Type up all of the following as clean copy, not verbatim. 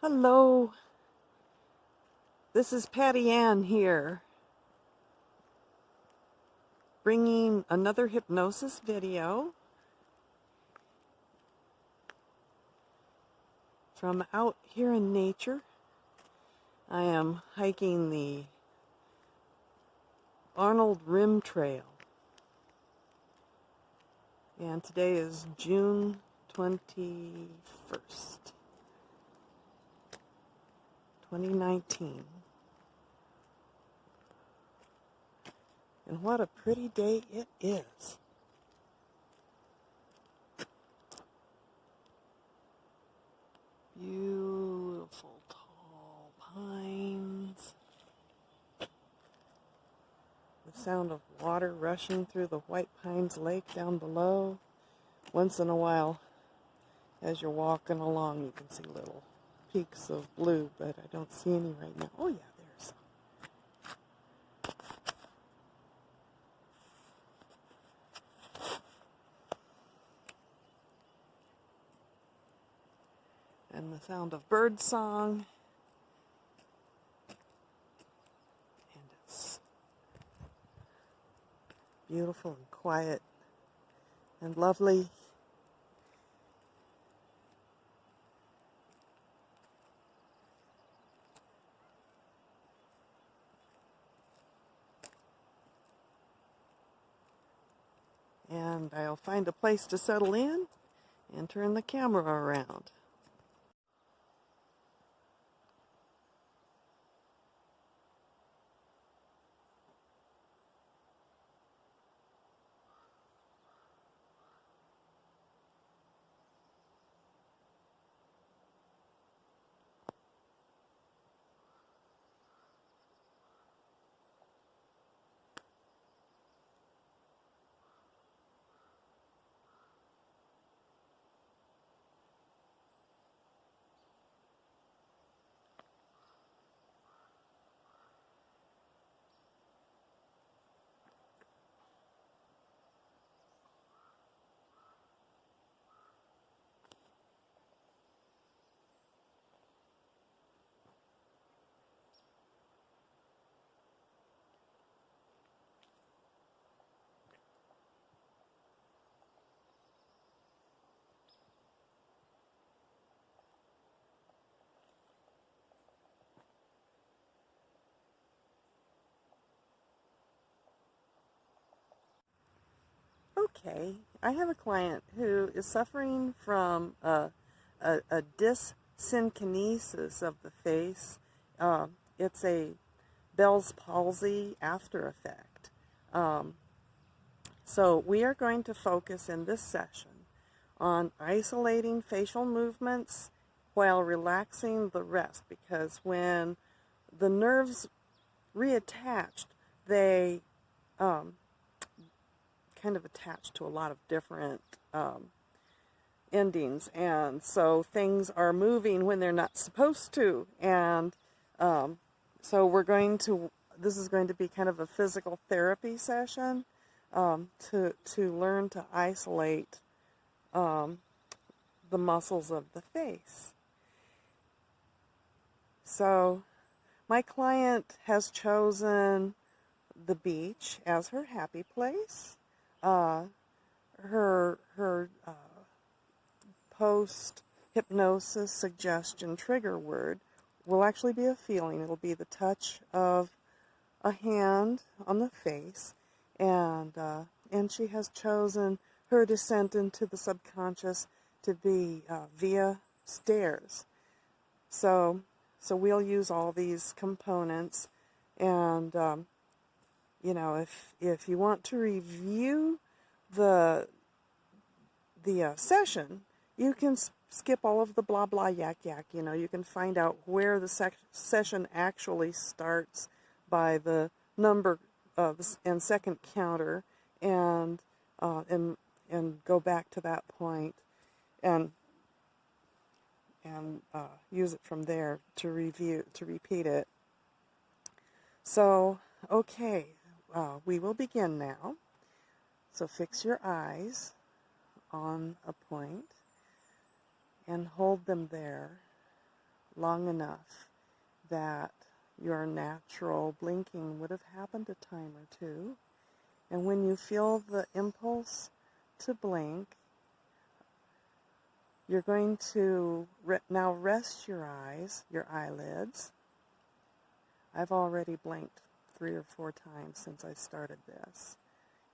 Hello, this is Patty Ann here, bringing another hypnosis video from out here in nature. I am hiking the Arnold Rim Trail, and today is June 21st, 2019. And what a pretty day it is. Beautiful tall pines. The sound of water rushing through the White Pines Lake down below. Once in a while, as you're walking along, you can see little peaks of blue, but I don't see any right now. Oh yeah, there's some. And the sound of bird song. And it's beautiful and quiet and lovely. And I'll find a place to settle in and turn the camera around. Okay, I have a client who is suffering from a Dis Synkinisis of the face. It's a BellsPalsey after effect. So we are going to focus in this session on isolating facial movements while relaxing the rest, because when the nerves reattached, they kind of attached to a lot of different endings, and so things are moving when they're not supposed to, and so this is going to be kind of a physical therapy session to learn to isolate the muscles of the face. So my client has chosen the beach as her happy place. Her post-hypnosis suggestion trigger word will actually be a feeling. It'll be the touch of a hand on the face, and she has chosen her descent into the subconscious to be via stairs. So we'll use all these components, and you know, if you want to review the session, you can skip all of the blah blah yak yak. You know, you can find out where the session actually starts by the number and second counter, and go back to that point, and use it from there to repeat it. So okay. We will begin now. So fix your eyes on a point and hold them there long enough that your natural blinking would have happened a time or two. And when you feel the impulse to blink, you're going to now rest your eyes, your eyelids. I've already blinked 3 or 4 times since I started this.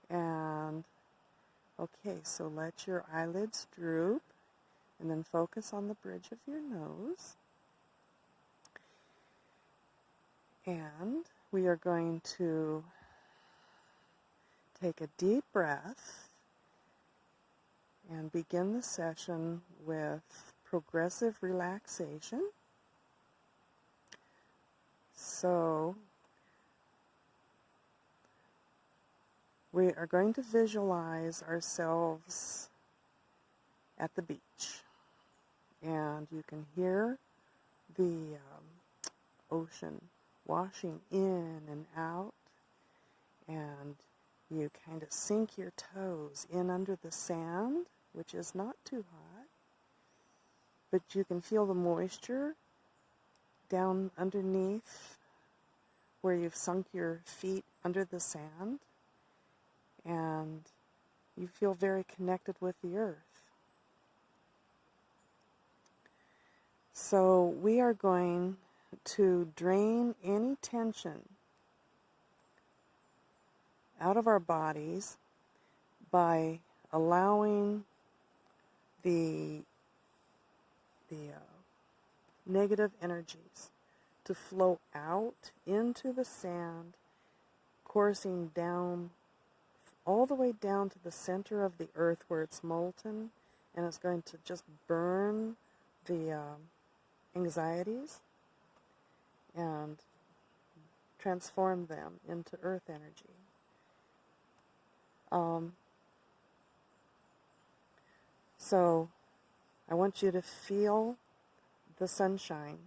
And okay, so let your eyelids droop and then focus on the bridge of your nose. And we are going to take a deep breath and begin the session with progressive relaxation. So we are going to visualize ourselves at the beach, and you can hear the ocean washing in and out, and you kind of sink your toes in under the sand, which is not too hot, but you can feel the moisture down underneath where you've sunk your feet under the sand, and you feel very connected with the earth. So we are going to drain any tension out of our bodies by allowing the negative energies to flow out into the sand, coursing down all the way down to the center of the earth where it's molten, and it's going to just burn the anxieties and transform them into earth energy. So I want you to feel the sunshine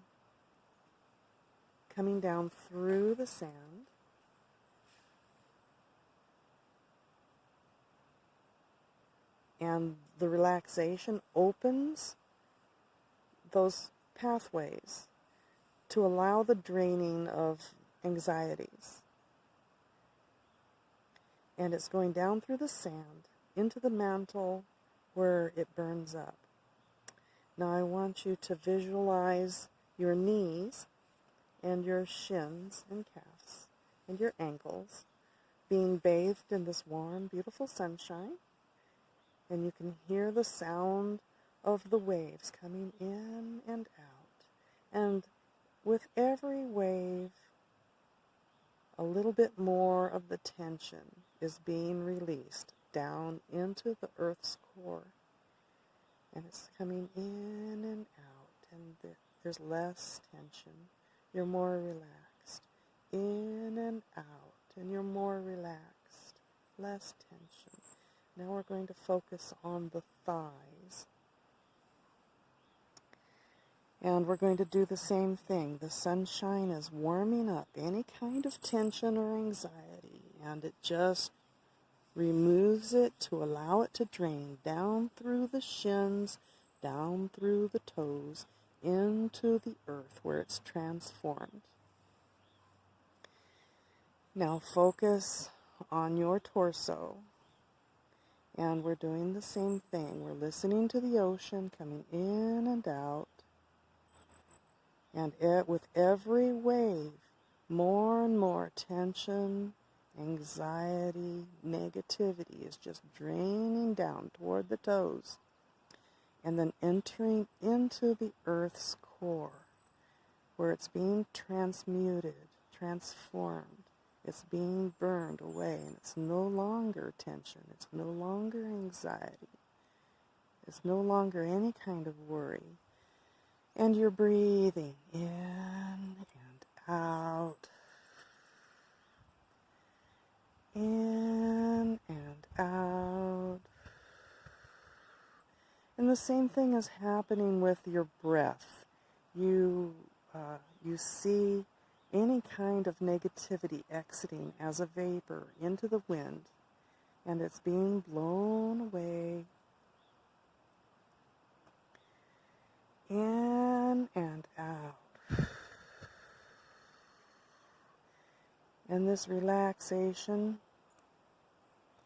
coming down through the sand, and the relaxation opens those pathways to allow the draining of anxieties. And it's going down through the sand into the mantle where it burns up. Now I want you to visualize your knees and your shins and calves and your ankles being bathed in this warm, beautiful sunshine. And you can hear the sound of the waves coming in and out. And with every wave, a little bit more of the tension is being released down into the earth's core. And it's coming in and out, and there's less tension. You're more relaxed. In and out, and you're more relaxed. Less tension. Now we're going to focus on the thighs. And we're going to do the same thing. The sunshine is warming up any kind of tension or anxiety, and it just removes it to allow it to drain down through the shins, down through the toes, into the earth where it's transformed. Now focus on your torso. And we're doing the same thing. We're listening to the ocean coming in and out. And with every wave, more and more tension, anxiety, negativity is just draining down toward the toes and then entering into the earth's core where it's being transmuted, transformed. It's being burned away, and it's no longer tension. It's no longer anxiety. It's no longer any kind of worry. And you're breathing in and out. In and out. And the same thing is happening with your breath. You see any kind of negativity exiting as a vapor into the wind, and it's being blown away. In and out. And this relaxation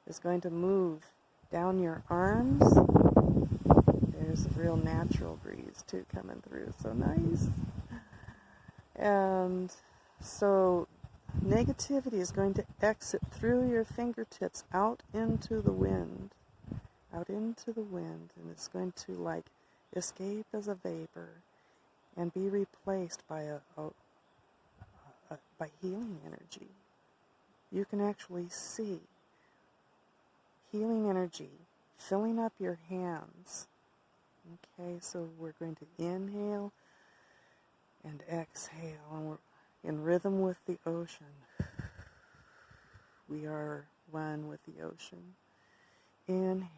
is going to move down your arms. There's a real natural breeze too coming through, so nice. And so negativity is going to exit through your fingertips out into the wind, and it's going to like escape as a vapor and be replaced by by healing energy. You can actually see healing energy filling up your hands. Okay, so we're going to inhale and exhale, and we're in rhythm with the ocean. We are one with the ocean. Inhale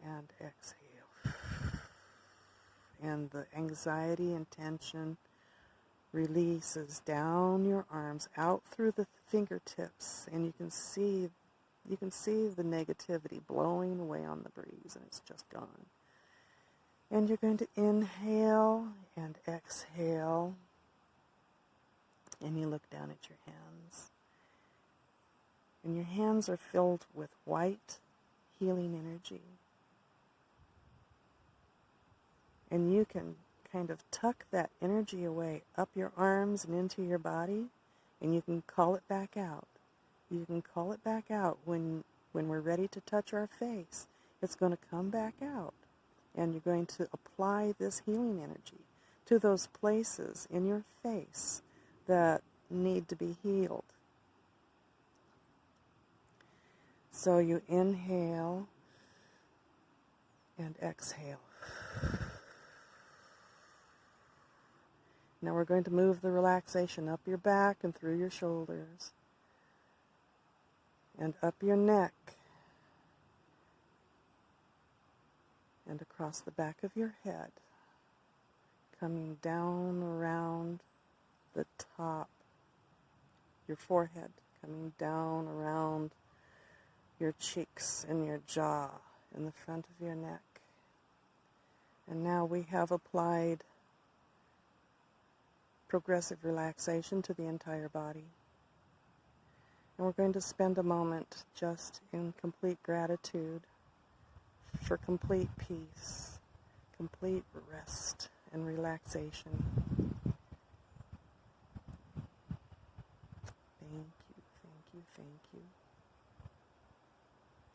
and exhale. And the anxiety and tension releases down your arms, out through the fingertips, and you can see the negativity blowing away on the breeze, and it's just gone. And you're going to inhale and exhale, and you look down at your hands. And your hands are filled with white healing energy. And you can kind of tuck that energy away up your arms and into your body, and you can call it back out. You can call it back out when we're ready to touch our face. It's going to come back out, and you're going to apply this healing energy to those places in your face that need to be healed. So you inhale and exhale. Now we're going to move the relaxation up your back and through your shoulders and up your neck and across the back of your head, coming down around the top, your forehead, coming down around your cheeks and your jaw and the front of your neck. And now we have applied progressive relaxation to the entire body. And we're going to spend a moment just in complete gratitude for complete peace, complete rest and relaxation. Thank you, thank you, thank you.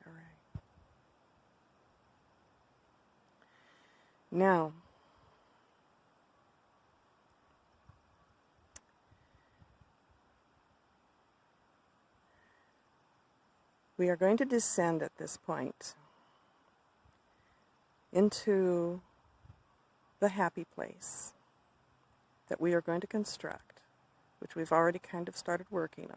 All right. Now, we are going to descend at this point into the happy place that we are going to construct, which we've already kind of started working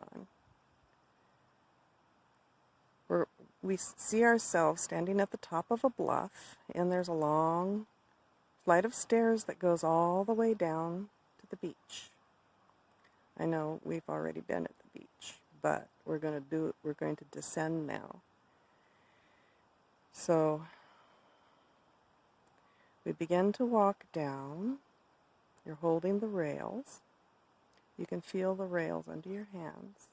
on. We see ourselves standing at the top of a bluff, and there's a long flight of stairs that goes all the way down to the beach. I know we've already been at the beach, but we're going to descend now. So we begin to walk down. You're holding the rails. You can feel the rails under your hands.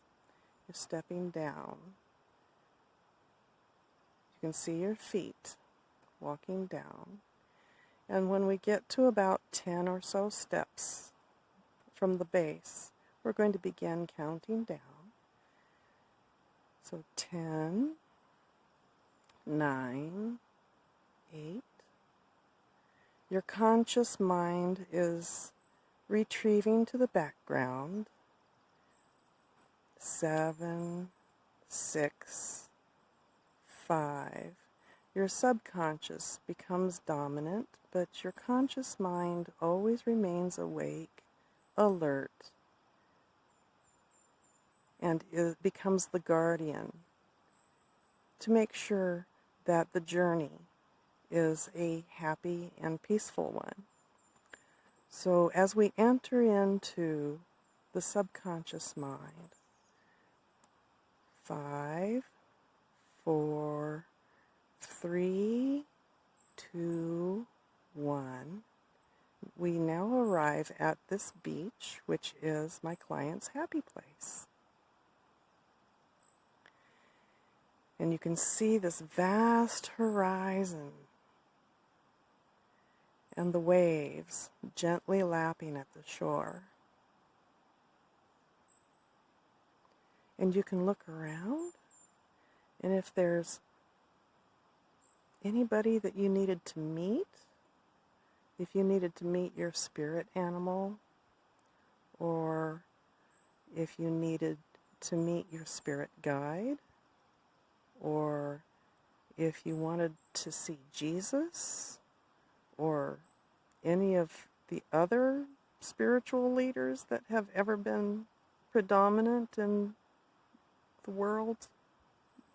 You're stepping down. You can see your feet walking down. And when we get to about 10 or so steps from the base, we're going to begin counting down. So 10, 9, 8. Your conscious mind is retrieving to the background. 7, 6, 5. Your subconscious becomes dominant, but your conscious mind always remains awake, alert, and it becomes the guardian to make sure that the journey is a happy and peaceful one. So as we enter into the subconscious mind, 5, 4, 3, 2, 1, we now arrive at this beach, which is my client's happy place. And you can see this vast horizon and the waves gently lapping at the shore. And you can look around, and if there's anybody that you needed to meet, if you needed to meet your spirit animal, or if you needed to meet your spirit guide, or if you wanted to see Jesus, or any of the other spiritual leaders that have ever been predominant in the world,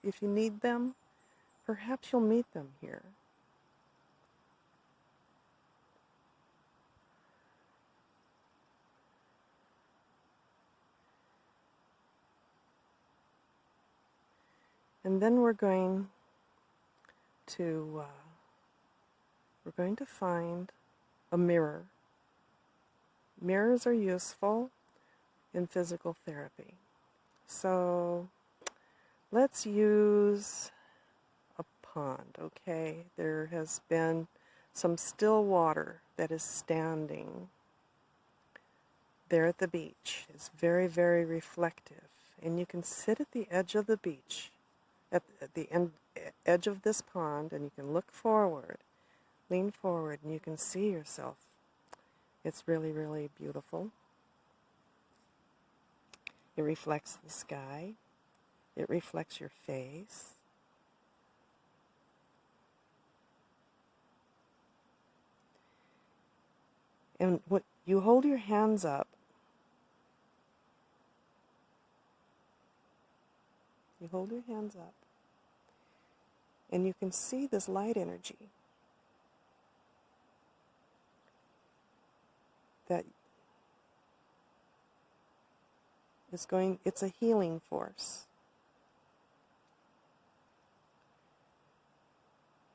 if you need them, perhaps you'll meet them here. And then we're going to find a mirror. Mirrors are useful in physical therapy. So let's use a pond, okay? There has been some still water that is standing there at the beach. It's very, very reflective. And you can sit at the edge of the beach, at the edge of this pond, and you can look forward, lean forward, and you can see yourself. It's really, really beautiful. It reflects the sky. It reflects your face. And what you hold your hands up. You hold your hands up. And you can see this light energy that is going, it's a healing force.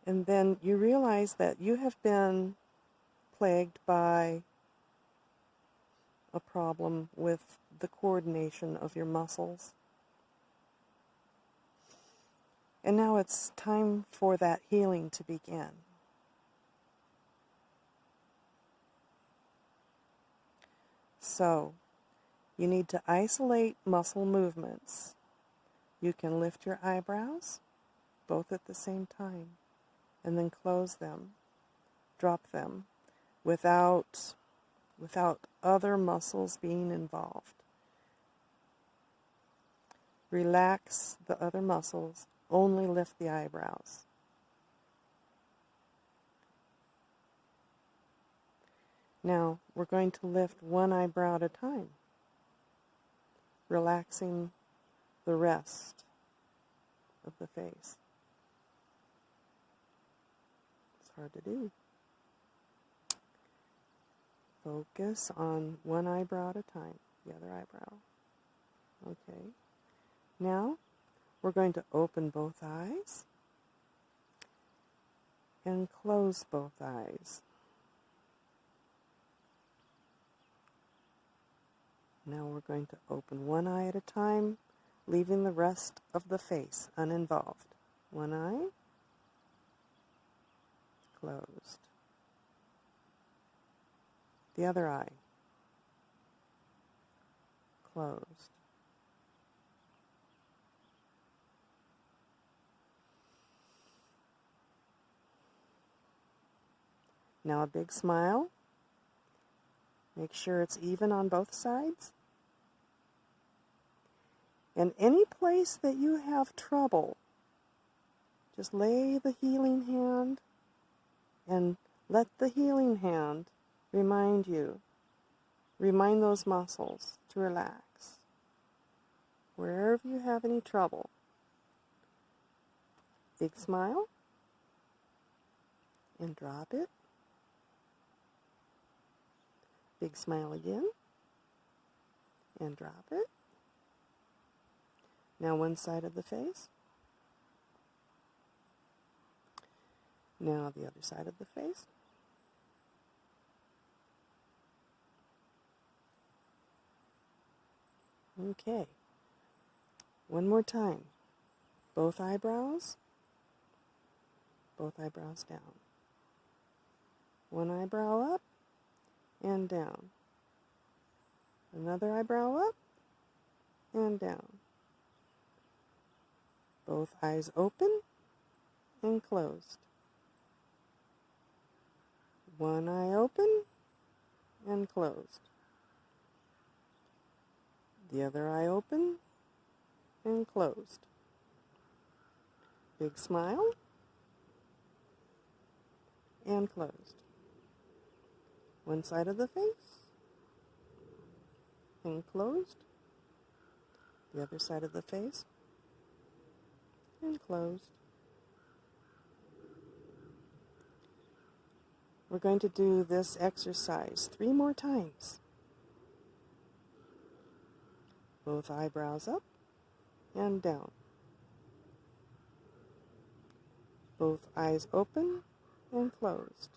And then you realize that you have been plagued by a problem with the coordination of your muscles. And now it's time for that healing to begin. So, you need to isolate muscle movements. You can lift your eyebrows, both at the same time, and then close them, drop them, without other muscles being involved. Relax the other muscles, only lift the eyebrows. Now, we're going to lift one eyebrow at a time, relaxing the rest of the face. It's hard to do. Focus on one eyebrow at a time, the other eyebrow. Okay. Now, we're going to open both eyes and close both eyes. Now we're going to open one eye at a time, leaving the rest of the face uninvolved. One eye, closed. The other eye, closed. Now a big smile. Make sure it's even on both sides. And any place that you have trouble, just lay the healing hand and let the healing hand remind those muscles to relax. Wherever you have any trouble. Big smile. And drop it. Big smile again. And drop it. Now one side of the face. Now the other side of the face. Okay. One more time. both eyebrows down. One eyebrow up and down. Another eyebrow up and down. Both eyes open and closed. One eye open and closed. The other eye open and closed. Big smile and closed. One side of the face and closed. The other side of the face and closed. We're going to do this exercise 3 more times. Both eyebrows up and down. Both eyes open and closed.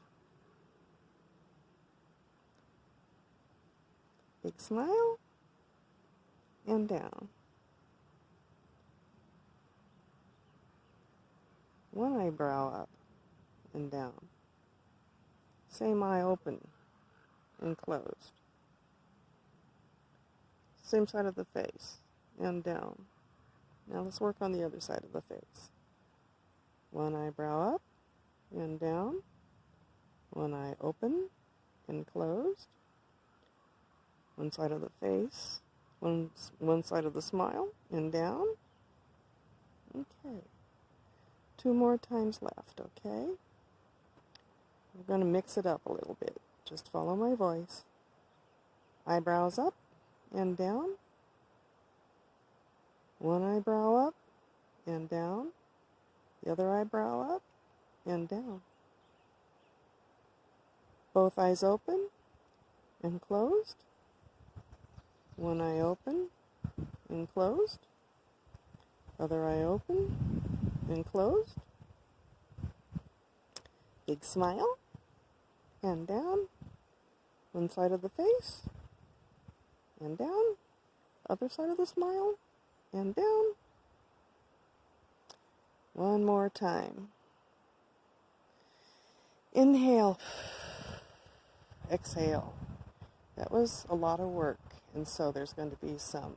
Big smile and down. One eyebrow up and down. Same eye open and closed. Same side of the face and down. Now let's work on the other side of the face. One eyebrow up and down. One eye open and closed. One side of the face, one side of the smile and down. Okay. 2 more times left, okay? We're going to mix it up a little bit. Just follow my voice. Eyebrows up and down. One eyebrow up and down. The other eyebrow up and down. Both eyes open and closed. One eye open and closed. Other eye open and closed. Big smile and down. One side of the face and down. Other side of the smile and down. One more time. Inhale. Exhale. That was a lot of work, and so there's going to be some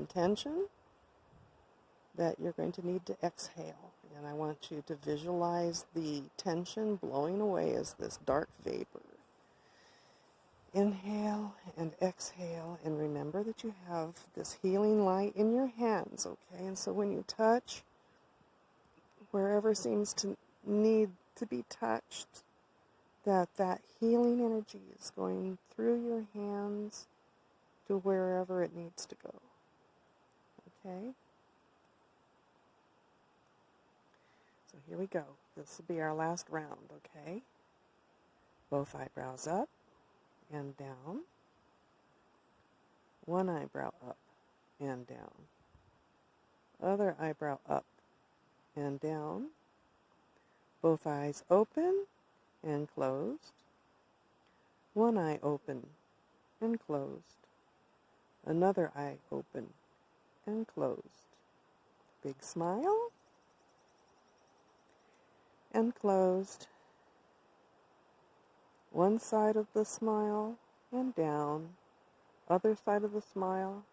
tension that you're going to need to exhale. And I want you to visualize the tension blowing away as this dark vapor. Inhale and exhale, and remember that you have this healing light in your hands, okay? And so when you touch wherever seems to need to be touched, that healing energy is going through your hands to wherever it needs to go, okay? So here we go. This will be our last round, okay? Both eyebrows up and down. One eyebrow up and down. Other eyebrow up and down. Both eyes open and closed. One eye open and closed. Another eye open and closed. Big smile and closed. One side of the smile and down. Other side of the smile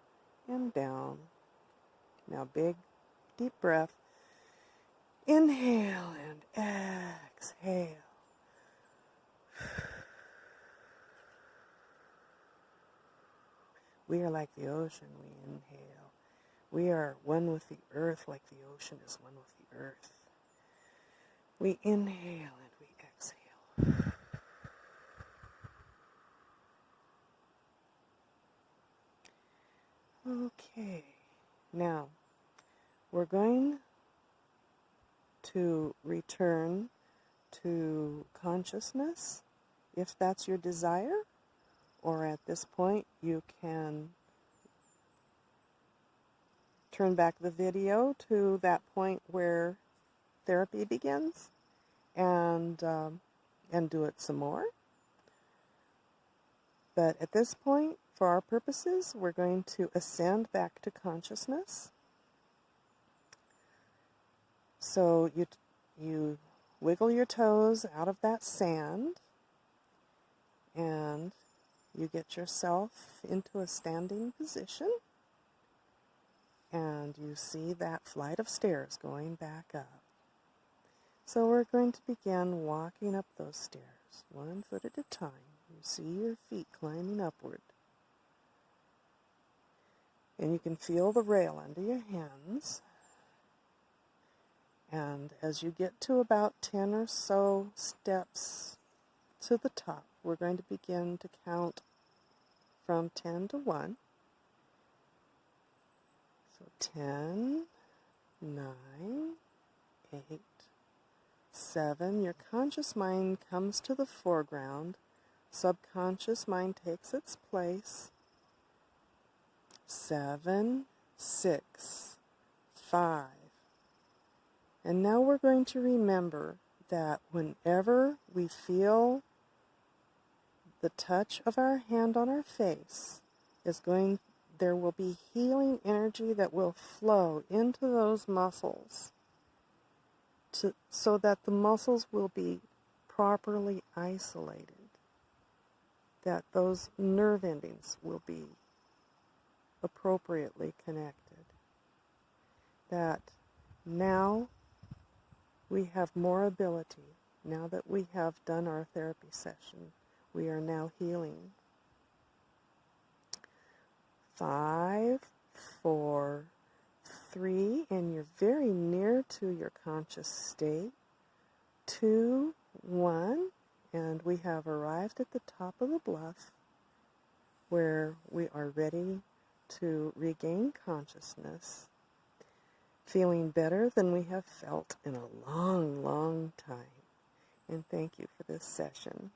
and down. Now big, deep breath. Inhale and exhale. We are like the ocean, we inhale. We are one with the earth like the ocean is one with the earth. We inhale and we exhale. Okay, now we're going to return to consciousness if that's your desire, or at this point you can turn back the video to that point where therapy begins and do it some more. But at this point, for our purposes, we're going to ascend back to consciousness. So you wiggle your toes out of that sand, and you get yourself into a standing position, and you see that flight of stairs going back up. So we're going to begin walking up those stairs, 1 foot at a time. You see your feet climbing upward. And you can feel the rail under your hands. And as you get to about 10 or so steps to the top, we're going to begin to count from 10 to 1. So 10, 9, 8, 7. Your conscious mind comes to the foreground. Subconscious mind takes its place. 7, 6, 5. And now we're going to remember that whenever we feel the touch of our hand on our face, there will be healing energy that will flow into those muscles so that the muscles will be properly isolated, that those nerve endings will be appropriately connected, that now we have more ability. Now that we have done our therapy session, we are now healing. 5, 4, 3, and you're very near to your conscious state. 2, 1, and we have arrived at the top of the bluff where we are ready to regain consciousness, feeling better than we have felt in a long, long time. And thank you for this session.